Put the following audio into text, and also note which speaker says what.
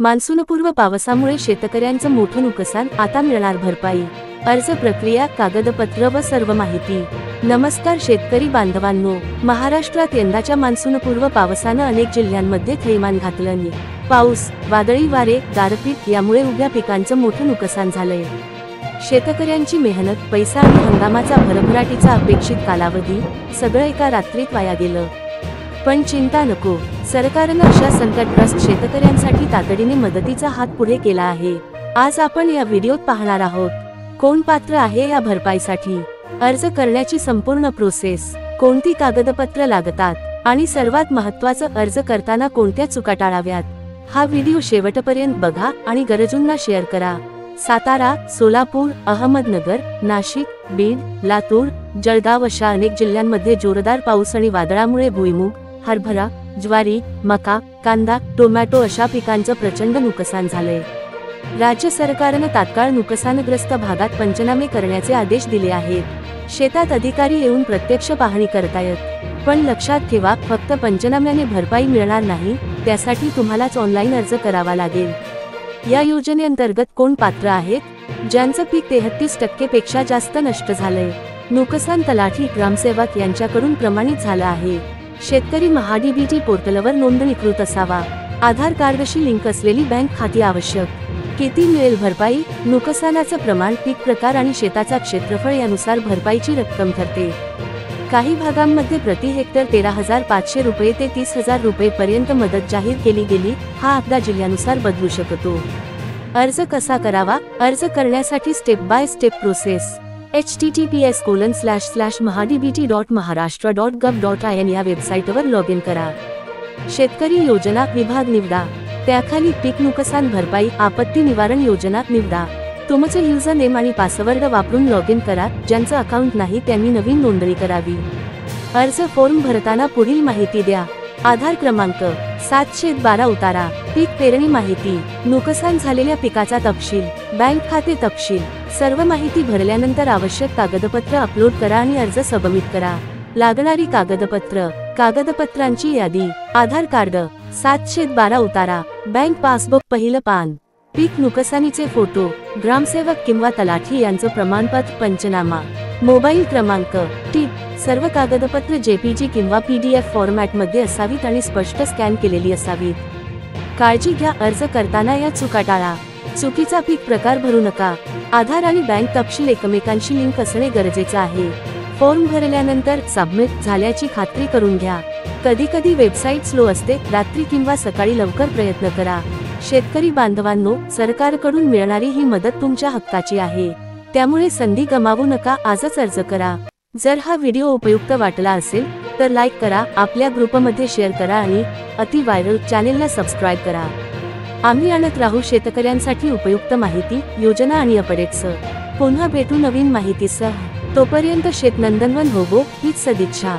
Speaker 1: मान्सूनपूर्व पावसामुळे शेतकऱ्यांचं मोठं नुकसान, आता मिळणार भरपाई। अर्ज प्रक्रिया, कागदपत्र व सर्व माहिती। नमस्कार शेतकरी बांधवांनो, महाराष्ट्रात यंदाच्या मान्सूनपूर्व पावसानं अनेक जिल्ह्यांमध्ये थैमान घातलं। पाऊस, वादळी वारे, गारपीट यामुळे उभ्या पिकांचं मोठं नुकसान झालंय। शेतकऱ्यांची मेहनत, पैसा आणि हंगामाचा भरभराटीचा अपेक्षित कालावधी सगळं एका रात्रीत वाया गेलं। पण चिंता नको, सरकारनं अशा संकटग्रस्त शेतकऱ्यांसाठी तातडीने मदतीचा हात पुढे केला आहे। आज आपण या व्हिडिओत पाहणार आहोत, कोण पात्र आहे या भरपाईसाठी, अर्ज करण्याची संपूर्ण प्रोसेस, कोणती कागदपत्र लागतात आणि सर्वात महत्त्वाचं, अर्ज करताना कोणत्या चुका टाळाव्यात। हा व्हिडिओ शेवटपर्यंत बघा आणि गरजूंना शेअर करा। सातारा, सोलापूर, अहमदनगर, नाशिक, बीड, लातूर, जळगाव अशा अनेक जिल्ह्यांमध्ये जोरदार पाऊस आणि वादळामुळे भुईमूग, हरभरा, ज्वारी, मका, कांदा, टोमॅटो अशा पिकांचं प्रचंड नुकसान झालंय। राज्य सरकारनं तात्काळ नुकसानग्रस्त भागात पंचनामे करण्याचे आदेश दिले आहेत। शेतात अधिकारी येऊन प्रत्यक्ष पाहणी करतायत। पण लक्षात ठेवा, फक्त पंचनाम्याने भरपाई मिळणार नाही, त्यासाठी तुम्हालाच ऑनलाईन अर्ज करावा लागेल। या योजनेअंतर्गत कोण पात्र आहेत? ज्यांचं पीक 33% पेक्षा जास्त नष्ट झालंय। नुकसान तलाठी, ग्रामसेवक यांच्याकडून प्रमाणित झालं आहे। शेतकरी महाडीबीटी पोर्टलवर नोंदणीकृत असावा। आधार कार्डशी लिंक असलेली बँक खाती आवश्यक। किती मिळेल भरपाई? नुकसानाचं प्रमाण, पीक प्रकार आणि शेताचा क्षेत्रफळ यानुसार भरपाईची रक्कम ठरते। काही भागांमध्ये प्रति हेक्टर 13,500 रुपये ते 30,000 रुपये पर्यंत मदत जाहीर केली गेली। हा आकडा जिल्ह्यानुसार बदलू शकतो। अर्ज कसा करावा? अर्ज करण्यासाठी step by step process. https://mahadbt.maharashtra.gov.in या वेबसाईटवर लॉग इन करा। शेतकरी योजना विभाग निवडा, त्याखाली पीक नुकसान भरपाई, आपत्ती निवारण योजना निवडा। तुमचे युजर नेम आणि पासवर्ड वापरून लॉग इन करा। ज्यांचं अकाउंट नाही त्यांनी नवीन नोंदणी करावी। अर्ज फॉर्म भरताना पुढील माहिती द्या: आधार क्रमांक, 712 उतारा, पीक पेरणी माहिती, नुकसान झालेल्या पिकाचा तपशील, बँक खाते तपशील। सर्व माहिती भरल्यानंतर आवश्यक कागदपत्र अपलोड करा आणि अर्ज सबमिट करा। लागणारी कागदपत्र, कागदपत्रांची यादी: आधार कार्ड, 712 उतारा, बँक पासबुक पहिलं पान, पीक नुकसानीचे फोटो, ग्रामसेवक किंवा तलाठी यांचं प्रमाणपत्र, पंचनामा, मोबाईल क्रमांक। टिप: सर्व कागदपत्र JPG किंवा PDF फॉर्मॅटमध्ये असावीत आणि स्पष्ट स्कॅन केलेली असावीत। काळजी घ्या, अर्ज करताना या चुका टाळा। चुकीचा पीक प्रकार भरू नका। आधार आणि बँक तपशील एकमेकांशी लिंक असणे गरजेचं आहे। फॉर्म भरल्यानंतर सबमिट झाल्याची खात्री करून घ्या। कधी वेबसाईट स्लो असते, रात्री किंवा सकाळी लवकर प्रयत्न करा। शेतकरी बांधवांनो, सरकारकडून मिळणारी ही मदत तुमच्या हक्काची आहे, त्यामुळे संधी गमावू नका, आजच अर्ज करा। जर हा व्हिडिओ उपयुक्त वाटला असेल तर लाईक करा, आपल्या ग्रुपमध्ये शेअर करा आणि अति व्हायरल चॅनेलला सबस्क्राईब करा। आम्ही आणत राहू शेतकऱ्यांसाठी उपयुक्त माहिती, योजना आणि अपडेट्स। पुन्हा भेटू नवीन माहितीसह। तोपर्यंत शेत नंदनवन होवो हीच सदिच्छा।